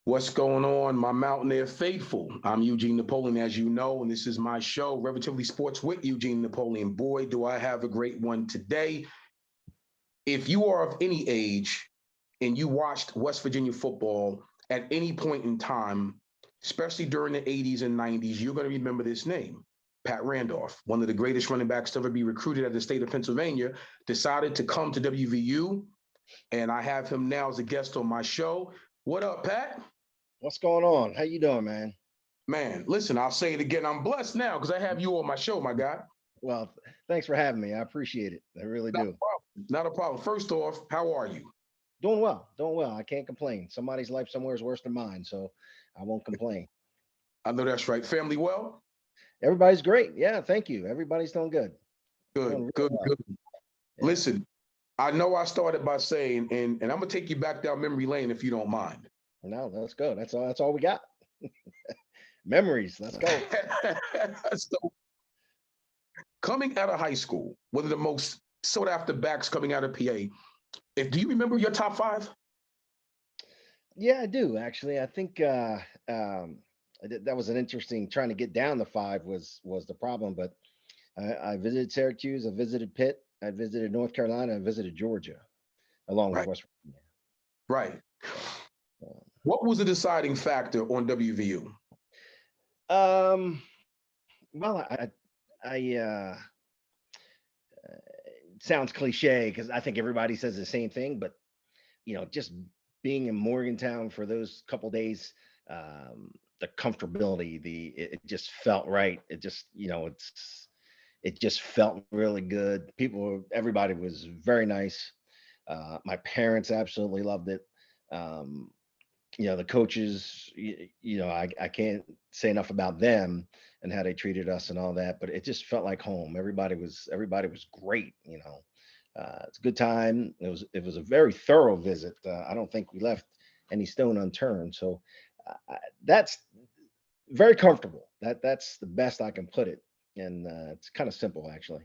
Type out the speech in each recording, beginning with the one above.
What's going on, my Mountaineer faithful? I'm Eugene Napoleon, as you know, and this is my show, Relatively Sports with Eugene Napoleon. Boy, do I have a great one today. If you are of any age and you watched West Virginia football at any point in time, especially during the 80s and 90s, you're going to remember this name. Pat Randolph, one of the greatest running backs to ever be recruited at the state of Pennsylvania, decided to come to WVU, and I have him now as a guest on my show. What up, Pat? What's going on? How you doing, man? Man, listen, I'll say it again. I'm blessed now because I have you on my show, my guy. Well, thanks for having me. I appreciate it. I really Not a do. problem. Not a problem. First off, how are you? Doing well, doing well. I can't complain. Somebody's life somewhere is worse than mine, so I won't complain. I know that's right. Family well? Everybody's great. Yeah, thank you. Everybody's doing good. Good, Doing real good, well. good. Yeah. Listen, I know I started by saying, and I'm gonna take you back down memory lane if you don't mind. No, let's go. That's all. That's all we got. Memories. Let's go. So, coming out of high school, one of the most sought after backs coming out of PA. Do you remember your top five? Yeah, I do actually. I think that was an interesting. Trying to get down to five was the problem, but I visited Syracuse. I visited Pitt. I visited North Carolina. I visited Georgia, along with Right, West Virginia. right. So, What was the deciding factor on WVU? well, I it sounds cliche because I think everybody says the same thing, but just being in Morgantown for those couple days, the comfortability, it just felt right. It just, it just felt really good. Everybody was very nice. My parents absolutely loved it. Um, the coaches, I can't say enough about them and how they treated us and all that, but it just felt like home. Everybody was great. It's a good time. It was a very thorough visit. I don't think we left any stone unturned. So that's very comfortable. That's the best I can put it, and it's kind of simple actually.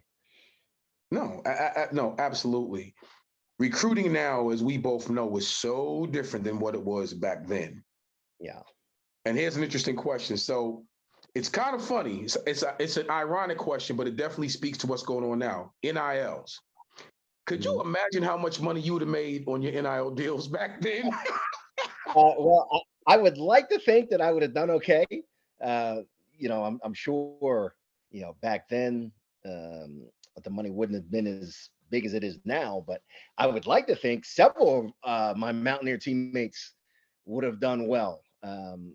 No, no, absolutely. Recruiting now, as we both know, is so different than what it was back then. Yeah. And here's an interesting question. So it's kind of funny. It's an ironic question, but it definitely speaks to what's going on now. NILs. Could you Mhm. imagine how much money you would have made on your NIL deals back then? Well, I would like to think that I would have done okay. I'm sure, back then, the money wouldn't have been as big as it is now, but I would like to think several of my Mountaineer teammates would have done well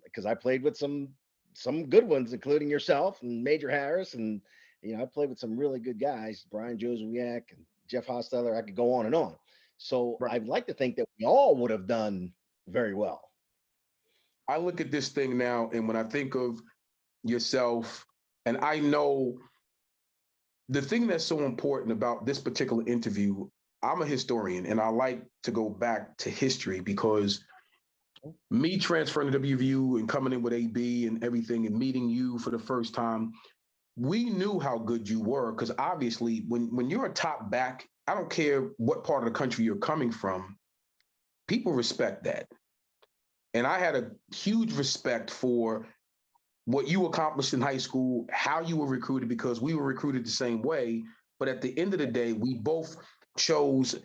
because I played with some good ones, including yourself and Major Harris, and I played with some really good guys, Brian Joswiak and Jeff Hosteller. I could go on and on. So Right. I'd like to think that we all would have done very well. I look at this thing now, and when I think of yourself, and I know the thing that's so important about this particular interview, I'm a historian, and I like to go back to history because me transferring to WVU and coming in with AB and everything and meeting you for the first time, we knew how good you were because obviously when you're a top back, I don't care what part of the country you're coming from, people respect that. And I had a huge respect for what you accomplished in high school, how you were recruited, because we were recruited the same way. But at the end of the day, we both chose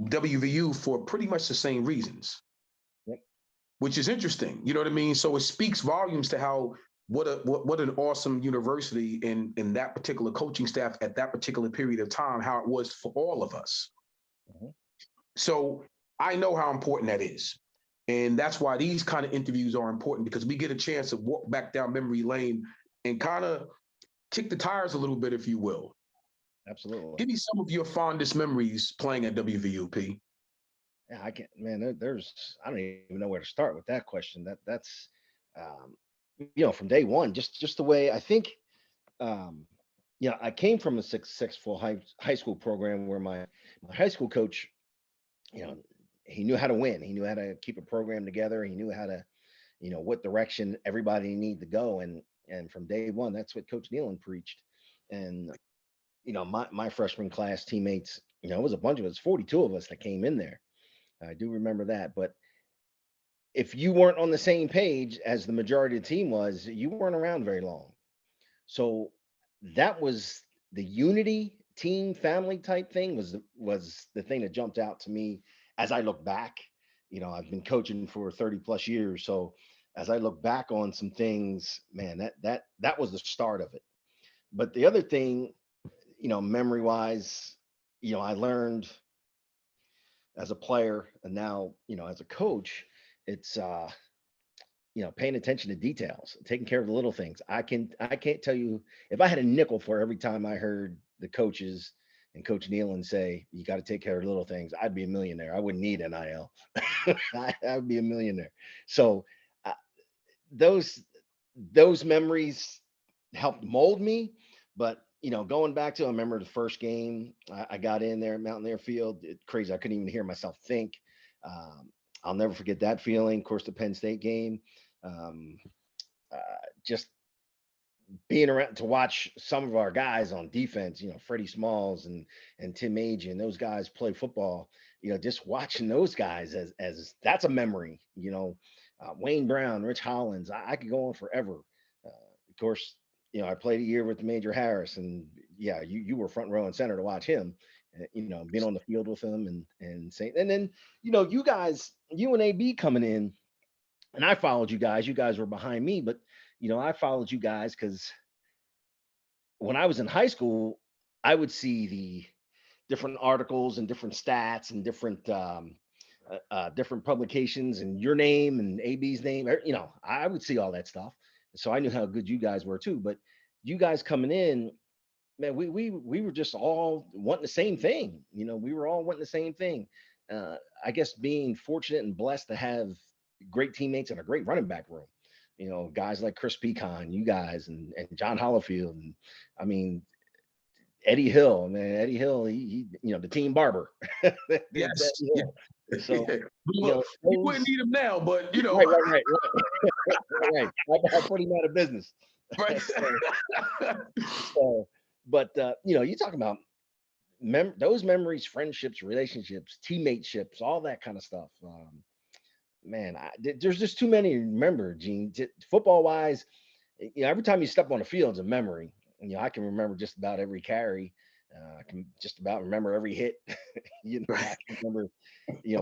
WVU for pretty much the same reasons, Yep. which is interesting. You know what I mean? So it speaks volumes to how what an awesome university in that particular coaching staff at that particular period of time, how it was for all of us. Mhm. So I know how important that is. And that's why these kind of interviews are important because we get a chance to walk back down memory lane and kind of kick the tires a little bit, if you will. Absolutely. Give me some of your fondest memories playing at WVUP. Yeah, I can't, man. There's, I don't even know where to start with that question. That's, um, from day one, just the way I think. Um, I came from a successful high school program where my high school coach, you know, he knew how to win. He knew how to keep a program together. He knew how to, what direction everybody needed to go. And from day one, that's what Coach Nealon preached. And my freshman class teammates, it was a bunch of us, 42 of us that came in there. I do remember that. But if you weren't on the same page as the majority of the team was, you weren't around very long. So that was the unity, team, family type thing was the thing that jumped out to me as I look back. I've been coaching for 30 plus years, so as I look back on some things, man, that was the start of it. But the other thing, memory wise, I learned as a player and now, as a coach, it's paying attention to details, taking care of the little things. I can't tell you if I had a nickel for every time I heard the coaches and Coach Nealon say you got to take care of little things, I'd be a millionaire. I wouldn't need NIL. I would be a millionaire. So uh, those those memories helped mold me. But going back to, I remember the first game I got in there at Mountain Airfield. Crazy, I couldn't even hear myself think. Um, I'll never forget that feeling. Of course, the Penn State game. Um, just being around to watch some of our guys on defense, Freddie Smalls and Tim Age and those guys play football. Just watching those guys as that's a memory. Wayne Brown, Rich Hollins. I could go on forever. Of course, I played a year with Major Harris, and yeah, you were front row and center to watch him. Being on the field with him and saying, and then you guys, you and AB coming in, and I followed you guys. You guys were behind me, but I followed you guys because when I was in high school, I would see the different articles and different stats and different publications and your name and AB's name. I would see all that stuff, so I knew how good you guys were too. But you guys coming in, man, we were just all wanting the same thing. We were all wanting the same thing. I guess being fortunate and blessed to have great teammates and a great running back room. Guys like Chris Pecan, you guys, and John Hollifield, and I mean Eddie Hill, man, Eddie Hill, he the team barber. Eddie Yes. Yeah. Hill. So Look, you wouldn't those need him now, but right. I put him out of business. right. so, so, but you talk about those memories, friendships, relationships, teammateships, all that kind of stuff. Man, there's just too many to remember, Gene. Football wise, every time you step on the field is a memory. I can remember just about every carry. I can just about remember every hit. I Right. can remember,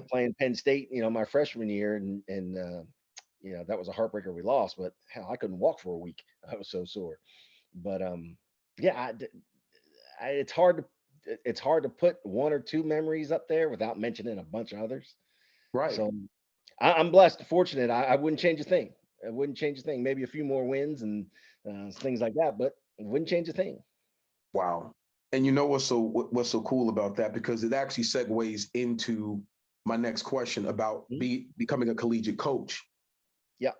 playing Penn State, my freshman year, and that was a heartbreaker we lost. But hell, I couldn't walk for a week. I was so sore. But yeah, it's hard to put one or two memories up there without mentioning a bunch of others. Right. So I'm blessed, fortunate. I wouldn't change a thing. I wouldn't change a thing. Maybe a few more wins and things like that, but it wouldn't change a thing. Wow. And you know what's so cool about that, because it actually segues into my next question about Mhm. becoming a collegiate coach Yeah.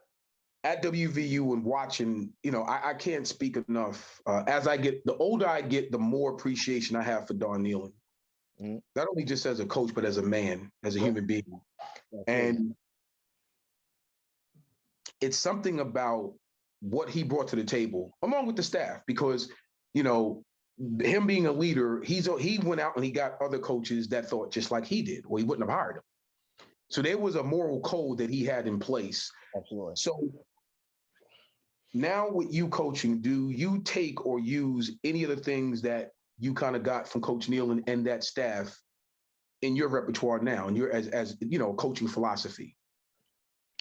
at WVU and watching. I can't speak enough. As I get the older I get, the more appreciation I have for Don Nealon, Mhm. not only just as a coach, but as a man, as a human being. Absolutely. And it's something about what he brought to the table along with the staff, because you know him being a leader, he went out and he got other coaches that thought just like he did, or he wouldn't have hired him. So there was a moral code that he had in place. Absolutely. So now with you coaching, do you take or use any of the things that you kind of got from Coach Neal and that staff in your repertoire now, and your as coaching philosophy?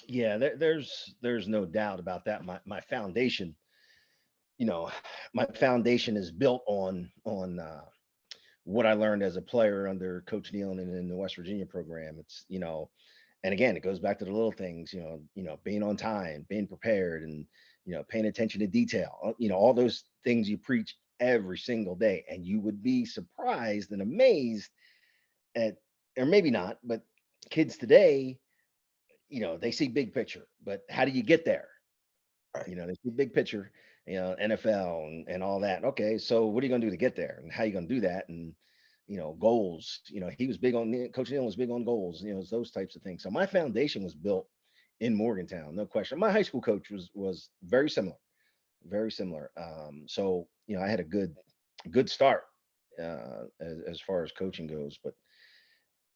Yeah, there's no doubt about that. My foundation, you know, my foundation is built on what I learned as a player under Coach Neal and in the West Virginia program. It's and again, it goes back to the little things, being on time, being prepared, and paying attention to detail. All those things you preach every single day, and you would be surprised and amazed at, or maybe not, but Kids today, they see big picture, but how do you get there? Right. They see big picture, NFL and all that. Okay, so what are you going to do to get there, and how you going to do that? And goals. He was big on Coach Neal was big on goals. It's those types of things. So my foundation was built in Morgantown, no question. My high school coach was very similar, very similar. So I had a good start as far as coaching goes. But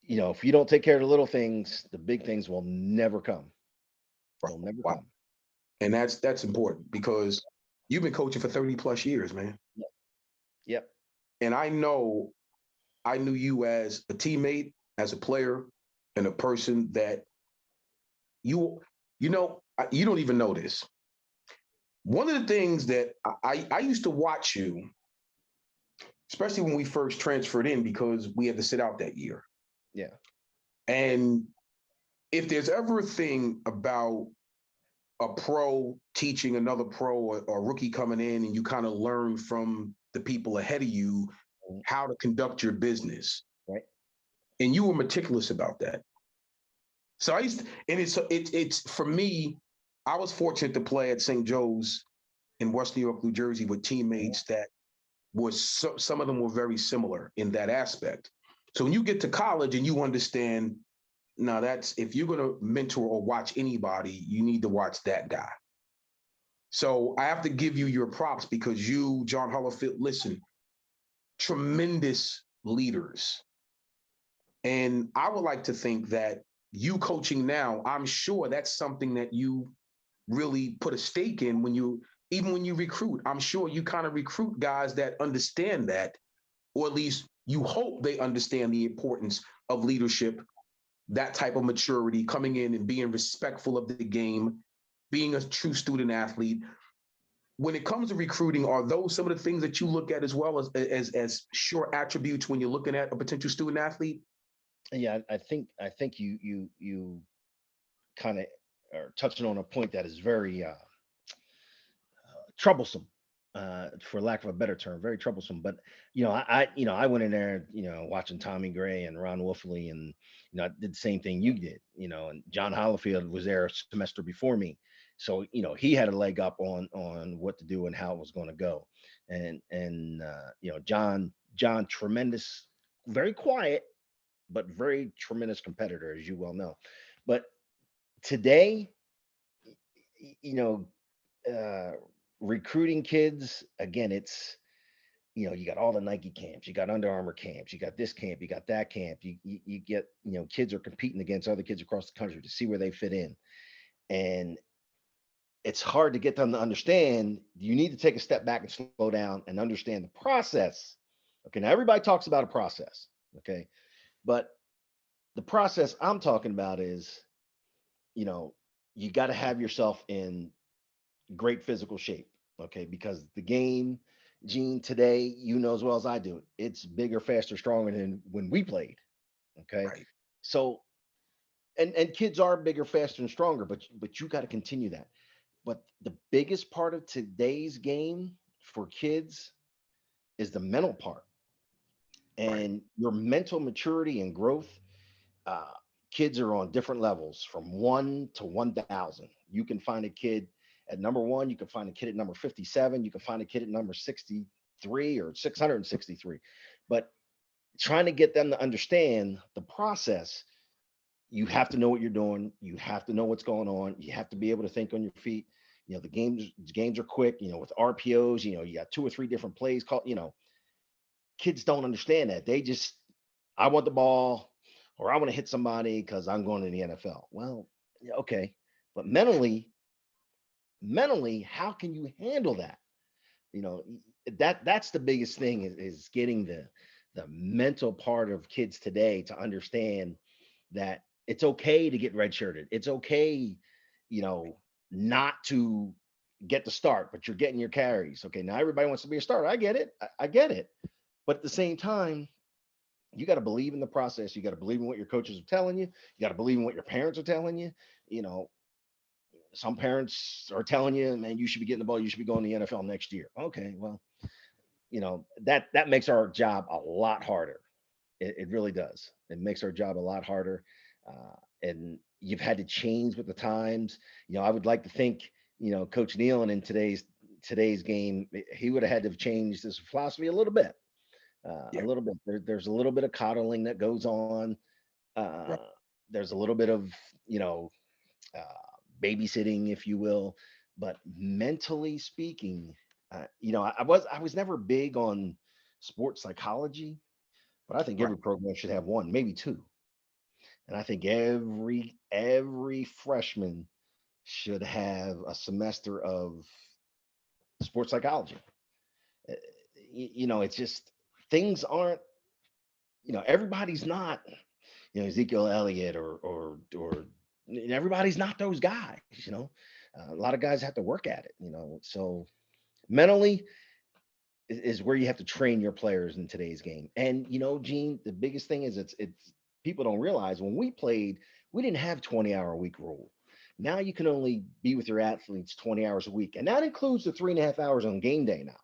if you don't take care of the little things, the big things will never come. Right. They'll never Wow. come. And that's important because you've been coaching for 30 plus years, man. Yep. Yep. And I knew you as a teammate, as a player, and a person that you don't even know this. One of the things that I used to watch you, especially when we first transferred in, because we had to sit out that year. Yeah. And if there's ever a thing about a pro teaching another pro or a rookie coming in, and you kind of learn from the people ahead of you Mhm. how to conduct your business. Right. And you were meticulous about that. So I used to, and it's for me, I was fortunate to play at St. Joe's in West New York, New Jersey with Mhm. teammates that some of them were very similar in that aspect. So when you get to college and you understand, now that's if you're going to mentor or watch anybody, you need to watch that guy. So I have to give you your props because you, John Hollifield, listen, tremendous leaders. And I would like to think that you coaching now, I'm sure that's something that you really put a stake in even when you recruit. I'm sure you kind of recruit guys that understand that, or at least you hope they understand the importance of leadership, that type of maturity, coming in and being respectful of the game, being a true student athlete. When it comes to recruiting, are those some of the things that you look at as well as sure attributes when you're looking at a potential student athlete? Yeah, I think you kind of are touching on a point that is very troublesome, for lack of a better term, very troublesome. But I went in there, watching Tommy Gray and Ron Wolfley, and I did the same thing you did, and John Hollifield was there a semester before me, so he had a leg up on what to do and how it was going to go, and John, tremendous, very quiet, but very tremendous competitor, as you well know. But today, you know, uh, recruiting kids again, it's you got all the Nike camps, you got Under Armour camps, you got this camp, you got that camp. You get kids are competing against other kids across the country to see where they fit in, and it's hard to get them to understand. You need to take a step back and slow down and understand the process. Okay, now everybody talks about a process. Okay, but the process I'm talking about is you know you got to have yourself in great physical shape. Okay, because the game, Gene, today, as well as I do, it's bigger, faster, stronger than when we played. Okay, Right. so and kids are bigger, faster, and stronger, but you got to continue that. But the biggest part of today's game for kids is the mental part Right. and your mental maturity and growth. uh, Kids are on different levels from 1 to 1,000. You can find a kid at number one, you can find a kid at number 57, you can find a kid at number 63 or 663. But trying to get them to understand the process, you have to know what you're doing, you have to know what's going on, you have to be able to think on your feet. The games are quick, with RPOs, you got two or three different plays called, kids don't understand that. They just, I want the ball or I want to hit somebody because I'm going to the NFL. Well, yeah, okay. But mentally, how can you handle that? That's the biggest thing is getting the mental part of kids today to understand that it's okay to get redshirted. It's okay, you know, not to get the start, but you're getting your carries. Okay, now everybody wants to be a starter. I get it. I get it. But at the same time, you got to believe in the process. You got to believe in what your coaches are telling you. You got to believe in what your parents are telling you. You know, some parents are telling you, man, you should be getting the ball. You should be going to the NFL next year. Okay, well, that makes our job a lot harder. It really does. It makes our job a lot harder. And you've had to change with the times. I would like to think, Coach Nealon in today's game, he would have had to have changed his philosophy a little bit. A Yeah. little bit. There's a little bit of coddling that goes on. Right. Uh, there's a little bit of, you know, babysitting, if you will. But mentally speaking, I was never big on sports psychology, but I think Right. every program should have one, maybe two. And I think every freshman should have a semester of sports psychology. Uh, it's just things aren't, everybody's not, Ezekiel Elliott or everybody's not those guys. A lot of guys have to work at it. So mentally is where you have to train your players in today's game. And Gene, the biggest thing is it's people don't realize when we played, we didn't have 20-hour a week rule. Now you can only be with your athletes 20 hours a week, and that includes the 3.5 hours on game day now.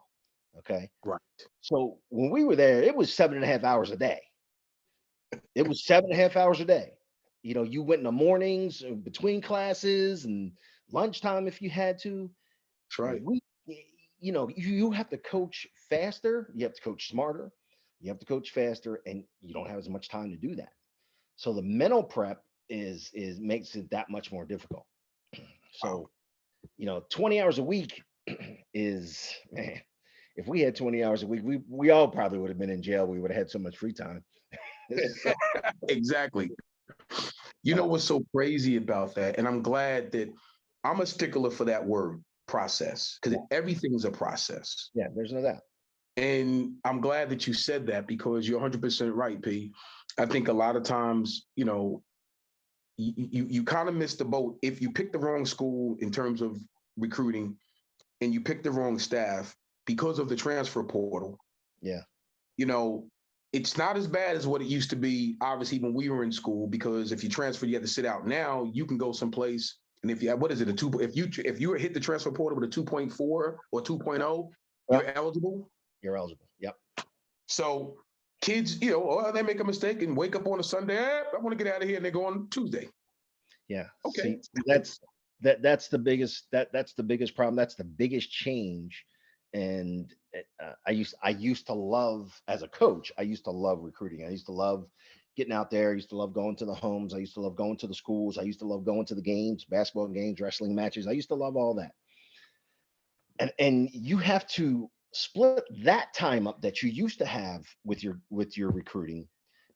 Okay. Right. So when we were there, it was 7.5 hours a day. It was 7.5 hours a day. You went in the mornings between classes and lunchtime if you had to. That's right. We, you have to coach faster, you have to coach smarter, you have to coach faster, and you don't have as much time to do that. So the mental prep is makes it that much more difficult. Wow. So 20 hours a week is, man. If we had 20 hours a week, we all probably would have been in jail. We would have had so much free time. So, Exactly. You know uh, what's so crazy about that? And I'm glad that I'm a stickler for that word, process, because yeah, everything's a process. yeah, there's no doubt. And I'm glad that you said that because you're 100% right, P. I think a lot of times, you kind of miss the boat if you pick the wrong school in terms of recruiting and you pick the wrong staff because of the transfer portal. Yeah, You know, it's not as bad as what it used to be, obviously, when we were in school, because if you transfer, you have to sit out. Now you can go someplace. And if you what is it, a two, if you hit the transfer portal with a 2.4 or 2.0, yeah, you're eligible. you're eligible. Yep. So kids, they make a mistake and wake up on a Sunday. I want to get out of here, and they go on Tuesday. Yeah. Okay. See, that's the biggest problem. That's the biggest change. And I used to love, as a coach, I used to love recruiting. I used to love getting out there. I used to love going to the homes. I used to love going to the schools. I used to love going to the games, basketball games, wrestling matches. I used to love all that. And you have to split that time up that you used to have with your recruiting,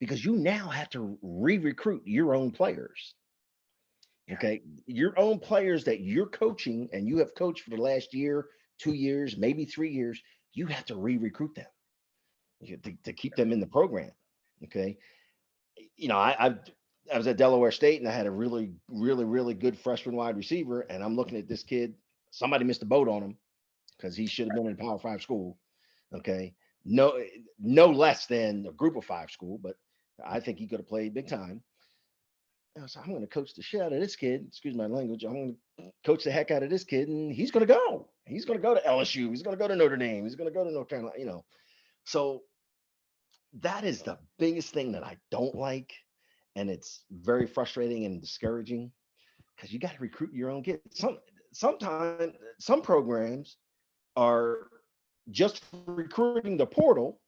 because you now have to re-recruit your own players. Yeah. Okay. Your own players that you're coaching and you have coached for the last year, 2 years, maybe 3 years, you have to re-recruit them to keep them in the program. Okay. I was at Delaware State and I had a really, really, really good freshman wide receiver. And I'm looking at this kid. Somebody missed a boat on him because he should have been in Power Five school. Okay. No less than a group of five school, but I think he could have played big time. I was like, I'm going to coach the shit out of this kid. Excuse my language. I'm going to coach the heck out of this kid, and he's going to go. He's going to go to LSU. He's going to go to Notre Dame. He's going to go to North Carolina. So that is the biggest thing that I don't like, and it's very frustrating and discouraging because you got to recruit your own kids. Sometimes some programs are just recruiting the portal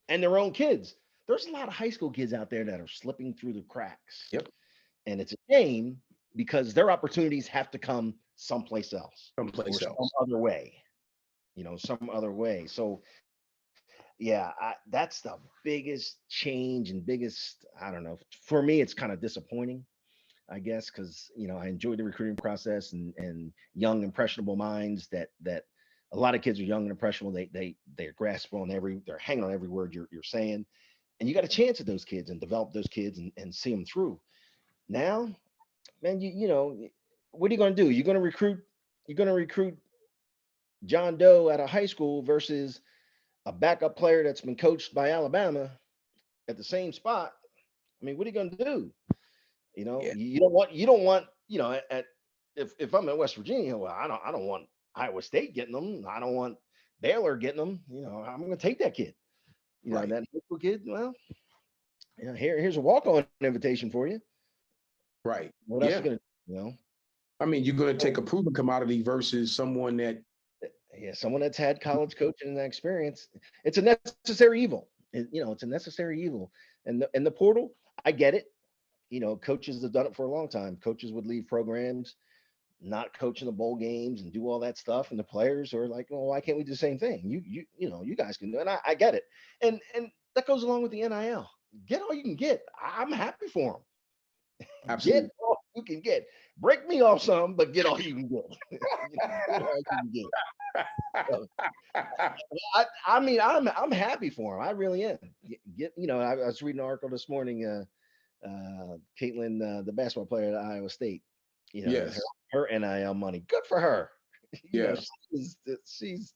and their own kids. There's a lot of high school kids out there that are slipping through the cracks. Yep. And it's a shame because their opportunities have to come someplace else or Someplace some else. other way, some other way. So, yeah, that's the biggest change and biggest, I don't know. For me, it's kind of disappointing, I guess, because I enjoyed the recruiting process and young impressionable minds that a lot of kids are young and impressionable. They're grasping on they're hanging on every word you're saying, and you got a chance at those kids and develop those kids and see them through. Now, man, what are you going to do? You're going to recruit John Doe out of high school versus a backup player that's been coached by Alabama at the same spot. I mean, what are you going to do? Yeah. You don't want if I'm in West Virginia, well, I don't want Iowa State getting them. I don't want Baylor getting them. I'm going to take that kid. Right. That high school kid. Well, here's a walk-on invitation for you. Right. What else Yeah. you gonna, you know? I mean, you're going to So, take a proven commodity versus someone that, yeah, someone that's had college coaching and that experience. It's a necessary evil. It's a necessary evil. And the portal, I get it. Coaches have done it for a long time. Coaches would leave programs, not coaching the bowl games and do all that stuff, and the players are like, "Well, why can't we do the same thing? You guys can do it." And I get it, and that goes along with the NIL. Get all you can get. I'm happy for them. Get absolutely. all you can get. Break me off some, but get all you can get. Get all you can get. So, I mean, I'm happy for him. I really am. I was reading an article this morning. Caitlin, the basketball player at Iowa State, Yes. her NIL money, good for her. Yeah. She's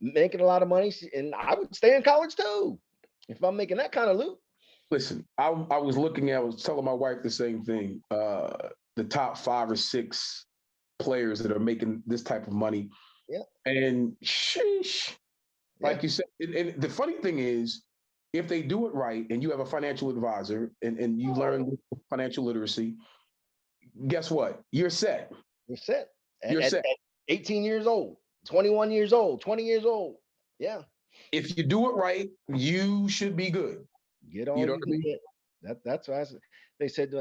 making a lot of money, and I would stay in college too if I'm making that kind of loot. Listen, I was telling my wife the same thing. The top 5 or 6 players that are making this type of money. Yeah, And sheesh, yeah, like you said, and the funny thing is, if they do it right and you have a financial advisor and you learn financial literacy, guess what? You're set. you're set You're at set. 18 years old, 21 years old, 20 years old. Yeah, If you do it right, you should be good. get You all know you what I can mean? get. That's why they said,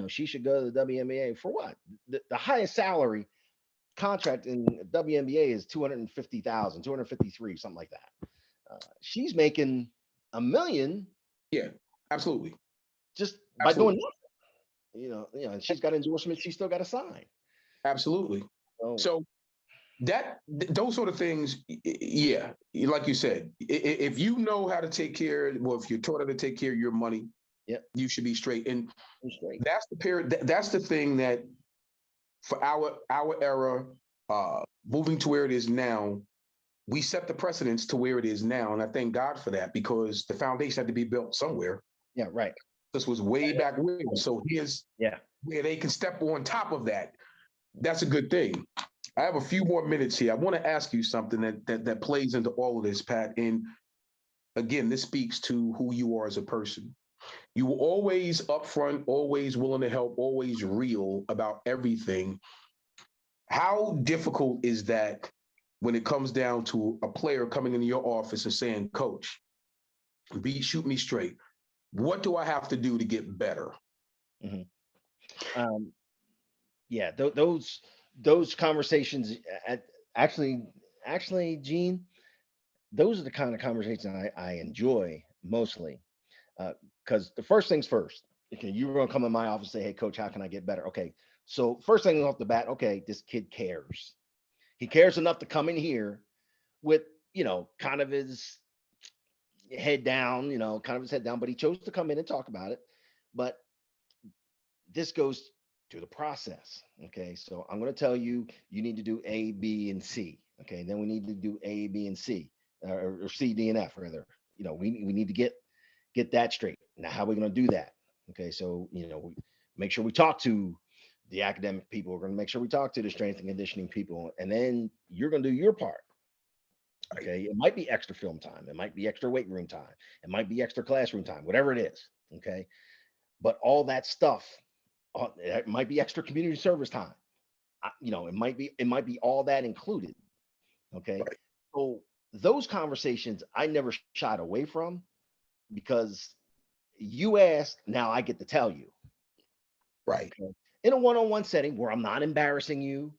she should go to the WNBA for what? The highest salary contract in WNBA is 250,000, 253, something like that. She's making $1 million Yeah, absolutely. just by doing Absolutely. nothing. And she's got endorsements she still got to sign. Absolutely. So So those sort of things, yeah, like you said, if you know how to take care, well, if you're taught how to take care of your money, yeah, you should be straight. And I'm straight. that's the period. That's the thing that for our era, moving to where it is now, we set the precedence to where it is now, and I thank God for that because the foundation had to be built somewhere. Yeah, right. This was way back when, so here's Yeah. where they can step on top of that. That's a good thing. I have a few more minutes here. I want to ask you something that plays into all of this, Pat. And again, this speaks to who you are as a person. You were always upfront, always willing to help, always real about everything. How difficult is that when it comes down to a player coming into your office and saying, "Coach, shoot me straight. What do I have to do to get better?" Hmm. Um, yeah, those conversations actually, Gene, those are the kind of conversations I enjoy mostly. Because the first things first, okay, you were gonna come in my office and say, "Hey, coach, how can I get better?" Okay, so first thing off the bat, okay, this kid cares. He cares enough to come in here with, kind of his head down, but he chose to come in and talk about it. But this goes to the process. Okay, so I'm going to tell you, you need to do A, B, and C. Okay, then we need to do A, B, and C, or C, D, and F, rather. We need to get that straight. Now, how are we going to do that? Okay, so we make sure we talk to the academic people. We're going to make sure we talk to the strength and conditioning people, and then you're going to do your part. Right. Okay, it might be extra film time, it might be extra weight room time, it might be extra classroom time, whatever it is. Okay, but all that stuff, it might be extra community service time. It might be all that included. Okay, Right. so those conversations I never shied away from because you asked, now I get to tell you. Right. Okay, in a one-on-one setting where I'm not embarrassing you.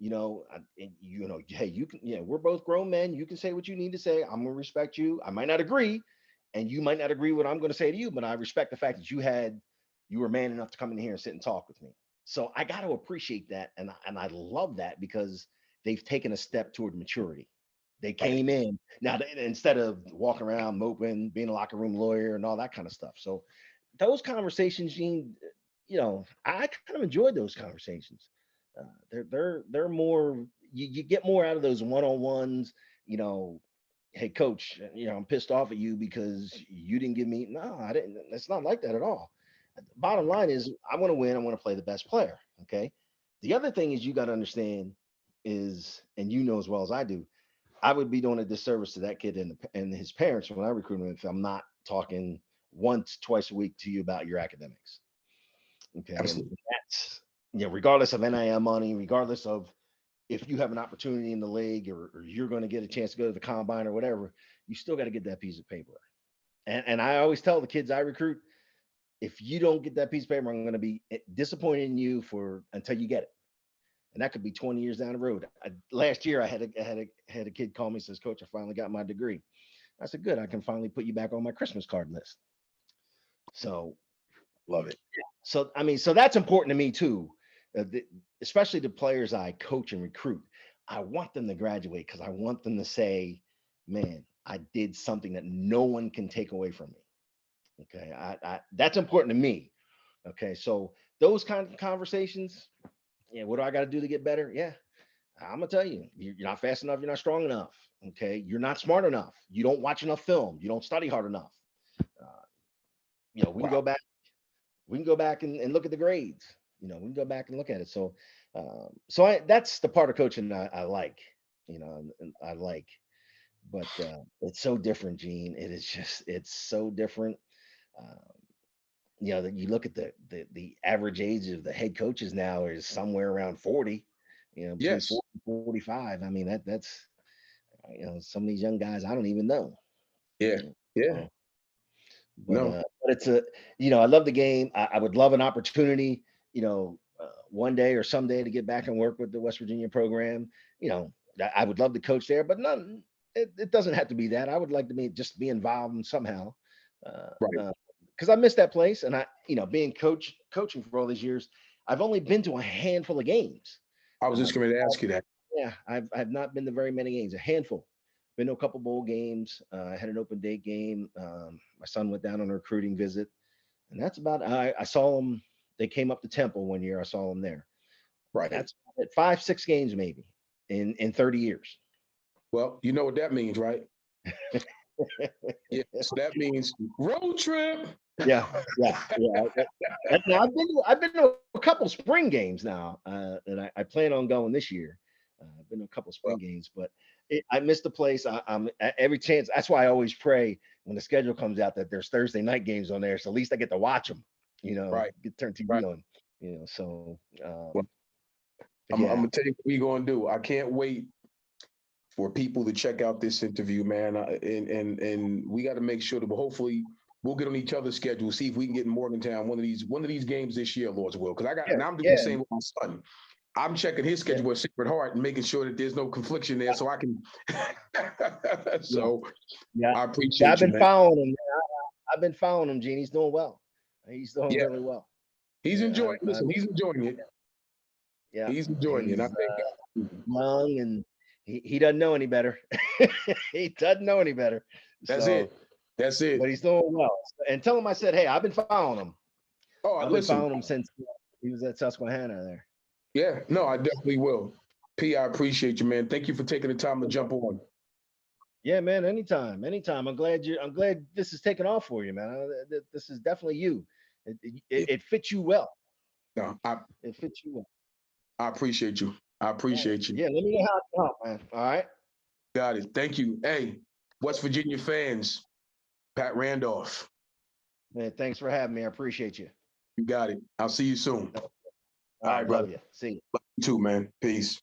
Hey, you can, we're both grown men. You can say what you need to say. I'm gonna respect you. I might not agree, and you might not agree what I'm gonna say to you, but I respect the fact that you were man enough to come in here and sit and talk with me. So I got to appreciate that, and I love that because they've taken a step toward maturity. They Right. came in now instead of walking around moping, being a locker room lawyer, and all that kind of stuff. So those conversations, Gene, I kind of enjoyed those conversations. They're more, you get more out of those one-on-ones. You know, hey coach, I'm pissed off at you because you didn't give me. No, I didn't. It's not like that at all. Bottom line is, I want to win. I want to play the best player. Okay. The other thing is you got to understand is, and as well as I do, I would be doing a disservice to that kid and his parents when I recruit him if I'm not talking once, twice a week to you about your academics. Okay. And Absolutely. that's, regardless of NIL money, regardless of if you have an opportunity in the league or you're going to get a chance to go to the combine or whatever, you still got to get that piece of paper. And I always tell the kids I recruit, if you don't get that piece of paper, I'm going to be disappointed in you until you get it. And that could be 20 years down the road. Last year, I had a kid call me, says, "Coach, I finally got my degree." I said, "Good, I can finally put you back on my Christmas card list." So, Love it. so I mean, so that's important to me too, especially the players I coach and recruit. I want them to graduate because I want them to say, "Man, I did something that no one can take away from me." Okay, that's important to me. Okay, so those kind of conversations, yeah, what do I got to do to get better? Yeah, I'm gonna tell you, you're not fast enough, you're not strong enough. Okay, you're not smart enough, you don't watch enough film, you don't study hard enough. Uh, we can Wow. go back, and look at the grades. We can go back and look at it. So, that's the part of coaching I like. And I like, but it's so different, Gene. It's so different. Um, that you look at the average age of the head coaches now is somewhere around 40, between Yes. 40 and 45. I mean, that's some of these young guys I don't even know. Yeah. Yeah. So, No. but it's I love the game. I would love an opportunity, one day or someday to get back and work with the West Virginia program. I would love to coach there, but none. It doesn't have to be that. I would like to just be involved somehow. Right. Because I miss that place. And being coaching for all these years, I've only been to a handful of games. I was just going to ask you that. Yeah, I've not been to very many games, a handful. Been to a couple bowl games. I had an open day game. My son went down on a recruiting visit, and that's about. I saw them. They came up to Temple one year. I saw them there. Right. That's at 5, 6 games maybe in 30 years. Well, you know what that means, right? Yeah. So that means road trip. Yeah. Now I've been to a couple spring games now, and I plan on going this year. I've been to a couple spring Well, games, but I missed the place. I'm every chance. That's why I always pray when the schedule comes out that there's Thursday night games on there, so at least I get to watch them. right. Get turn TV Right. on. So Well, I'm yeah, gonna tell you what we're gonna do. I can't wait for people to check out this interview, man. And we got to make sure that hopefully we'll get on each other's schedule, see if we can get in Morgantown one of these games this year, Lord's will. Because and I'm doing the same with my son. I'm checking his schedule with Sacred Heart and making sure that there's no confliction there, so I can. So yeah. I appreciate I've you, been man. following him. I've been following him, Gene. He's doing well. He's doing Yeah, really well. he's Yeah, enjoying. Listen, he's enjoying it. yeah. He's enjoying it. And I He's think young and he doesn't know any better. He doesn't know any better. that's So, it. That's it. but he's doing well. And tell him I said, hey, I've been following him. Oh, I've been listen. following him since he was at Susquehanna there. Yeah, no, I definitely will. P, I appreciate you, man. Thank you for taking the time to jump on. Yeah, man. Anytime. I'm glad this is taking off for you, man. This is definitely you. It fits you well. No, It fits you well. I appreciate you. I appreciate you. Yeah, let me know how I can help, man. All right. Got it. Thank you. Hey, West Virginia fans, Pat Randolph. Man, thanks for having me. I appreciate you. You got it. I'll see you soon. All All right, right, brother. love you. See you. You too, man. Peace.